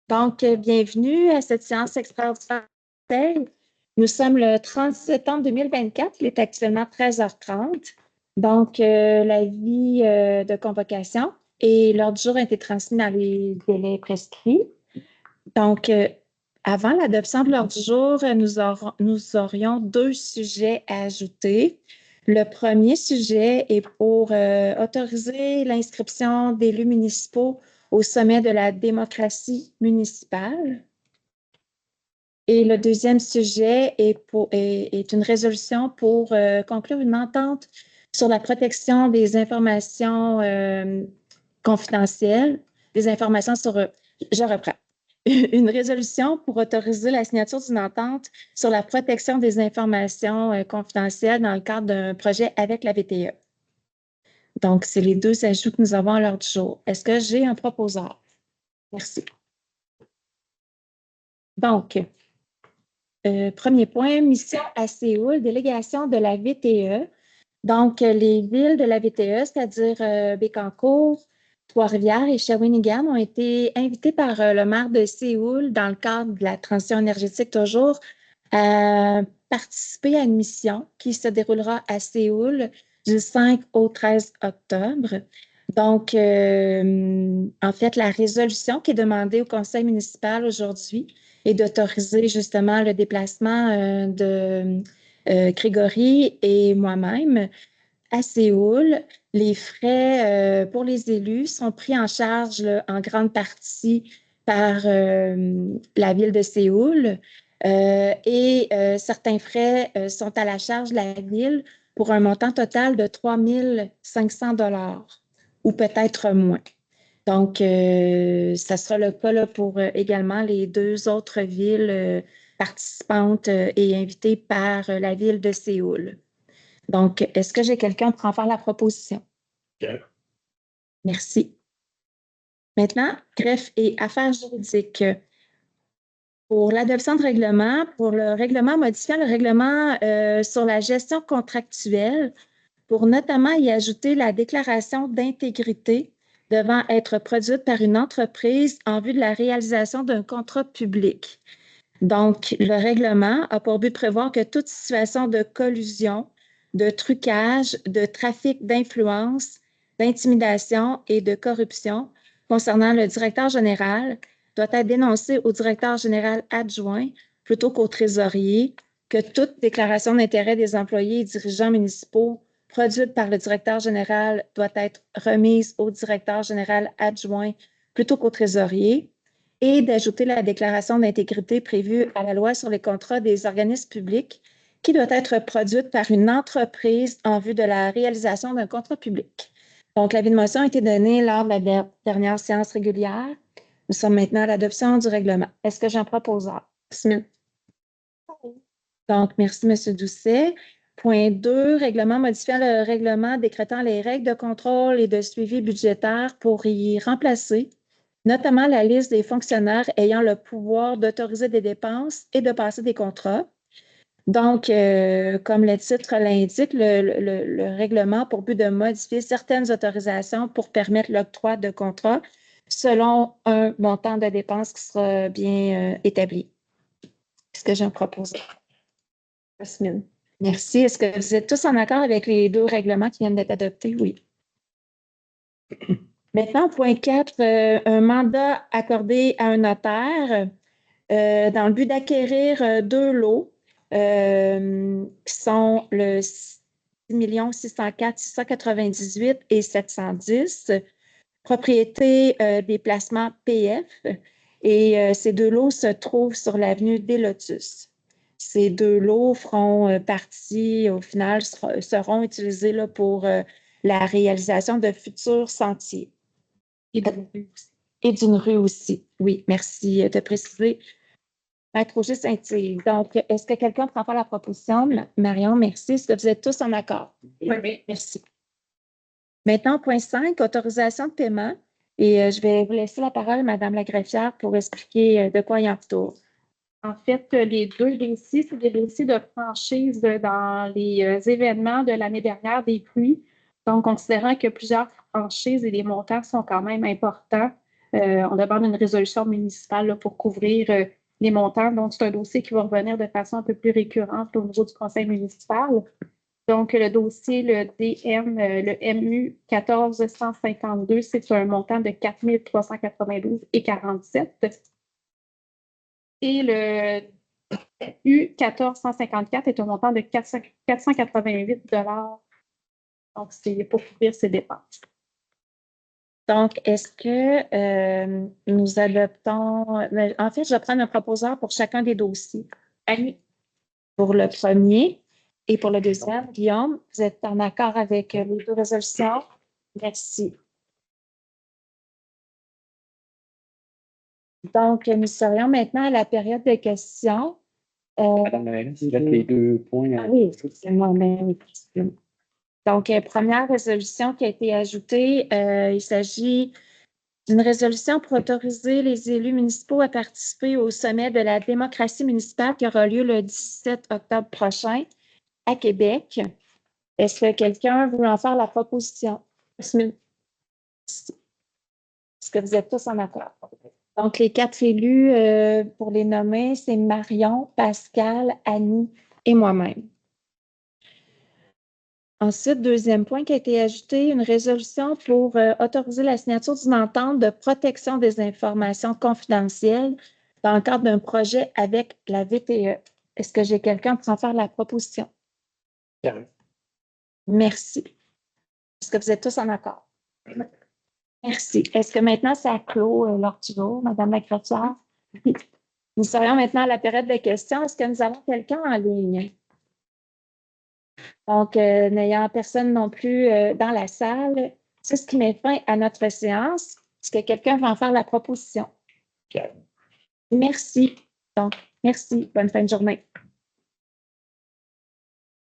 Donc, bienvenue à cette séance extraordinaire. Nous sommes le 30 septembre 2024. Il est actuellement 13h30. Donc, l'avis de convocation et l'ordre du jour a été transmis dans les délais prescrits. Donc, avant l'adoption de l'ordre du jour, nous aurions deux sujets à ajouter. Le premier sujet est pour autoriser l'inscription d'élus municipaux au sommet de la démocratie municipale. Et le deuxième sujet est une résolution pour conclure une entente sur la protection des informations confidentielles, des informations sur... je reprends. Une résolution pour autoriser la signature d'une entente sur la protection des informations confidentielles dans le cadre d'un projet avec la VTE. Donc, c'est les deux ajouts que nous avons à l'ordre du jour. Est-ce que j'ai un proposeur? Merci. Donc, premier point, mission à Séoul, délégation de la VTE. Donc, les villes de la VTE, c'est-à-dire Bécancour, Trois-Rivières et Shawinigan, ont été invitées par le maire de Séoul, dans le cadre de la transition énergétique toujours, à participer à une mission qui se déroulera à Séoul du 5 au 13 octobre. Donc, en fait, la résolution qui est demandée au conseil municipal aujourd'hui est d'autoriser justement le déplacement de Grégory et moi-même à Séoul. Les frais pour les élus sont pris en charge là, en grande partie par la ville de Séoul et certains frais sont à la charge de la ville pour un montant total de 3 500 $ ou peut-être moins. Donc, ça sera le cas là, pour également les deux autres villes participantes et invitées par la ville de Séoul. Donc, est-ce que j'ai quelqu'un pour en faire la proposition? Okay. Merci. Maintenant, greffe et affaires juridiques. Pour l'adoption de règlement, pour le règlement modifiant le règlement sur la gestion contractuelle, pour notamment y ajouter la déclaration d'intégrité devant être produite par une entreprise en vue de la réalisation d'un contrat public. Donc, le règlement a pour but de prévoir que toute situation de collusion, de trucage, de trafic d'influence, d'intimidation et de corruption concernant le directeur général doit être dénoncée au directeur général adjoint plutôt qu'au trésorier, que toute déclaration d'intérêt des employés et dirigeants municipaux produite par le directeur général doit être remise au directeur général adjoint plutôt qu'au trésorier, et d'ajouter la déclaration d'intégrité prévue à la loi sur les contrats des organismes publics qui doit être produite par une entreprise en vue de la réalisation d'un contrat public. Donc, l'avis de motion a été donné lors de la dernière séance régulière. Nous sommes maintenant à l'adoption du règlement. Est-ce que j'en propose un? Donc, merci, M. Doucet. Point 2, règlement modifiant le règlement décrétant les règles de contrôle et de suivi budgétaire pour y remplacer notamment la liste des fonctionnaires ayant le pouvoir d'autoriser des dépenses et de passer des contrats. Donc, comme le titre l'indique, le règlement a pour but de modifier certaines autorisations pour permettre l'octroi de contrats selon un montant de dépenses qui sera bien établi. Est-ce que j'en propose? Jasmine. Merci. Est-ce que vous êtes tous en accord avec les deux règlements qui viennent d'être adoptés? Oui. Maintenant, point 4, un mandat accordé à un notaire dans le but d'acquérir deux lots qui sont le 6 604 698 et 710, propriété des placements PF. Et ces deux lots se trouvent sur l'avenue des Lotus. Ces deux lots feront partie, au final, seront utilisés là, pour la réalisation de futurs sentiers. Et d'une rue aussi. Oui, merci de préciser. Maître Auger Saint-Yves. Donc, est-ce que quelqu'un prend pas la proposition? Marion, merci. Est-ce que vous êtes tous en accord? Oui. Merci. Maintenant, point 5, autorisation de paiement. Et je vais vous laisser la parole, Madame la greffière, pour expliquer de quoi il en retourne. En fait, les deux dossiers, c'est des dossiers de franchise dans les événements de l'année dernière des pluies. Donc, considérant que plusieurs franchises et les montants sont quand même importants, On demande une résolution municipale là, pour couvrir les montants. Donc, c'est un dossier qui va revenir de façon un peu plus récurrente au niveau du conseil municipal. Donc, le dossier, le DM, le MU 1452, c'est un montant de 4 392,47. Et le U 1454 est un montant de 488 $. Donc, c'est pour couvrir ces dépenses. Donc, est-ce que nous adoptons... En fait, je vais prendre un proposeur pour chacun des dossiers. Annie, pour le premier et pour le deuxième. Guillaume, vous êtes en accord avec les deux résolutions? Merci. Donc, nous serions maintenant à la période de questions. Madame la ministre, il y a les 2 points. Ah oui, effectivement. Donc, première résolution qui a été ajoutée, il s'agit d'une résolution pour autoriser les élus municipaux à participer au sommet de la démocratie municipale qui aura lieu le 17 octobre prochain à Québec. Est-ce que quelqu'un veut en faire la proposition? Est-ce que vous êtes tous en accord? Donc, les 4 élus, pour les nommer, c'est Marion, Pascal, Annie et moi-même. Ensuite, deuxième point qui a été ajouté, une résolution pour autoriser la signature d'une entente de protection des informations confidentielles dans le cadre d'un projet avec la VTE. Est-ce que j'ai quelqu'un pour en faire la proposition? Bien. Merci. Est-ce que vous êtes tous en accord? Merci. Est-ce que maintenant ça clôt l'ordre du jour, Madame la Gratière? Nous serions maintenant à la période de questions. Est-ce que nous avons quelqu'un en ligne? Donc, n'ayant personne non plus dans la salle, c'est ce qui met fin à notre séance. Est-ce que quelqu'un va en faire la proposition? Okay. Merci. Donc, merci. Bonne fin de journée.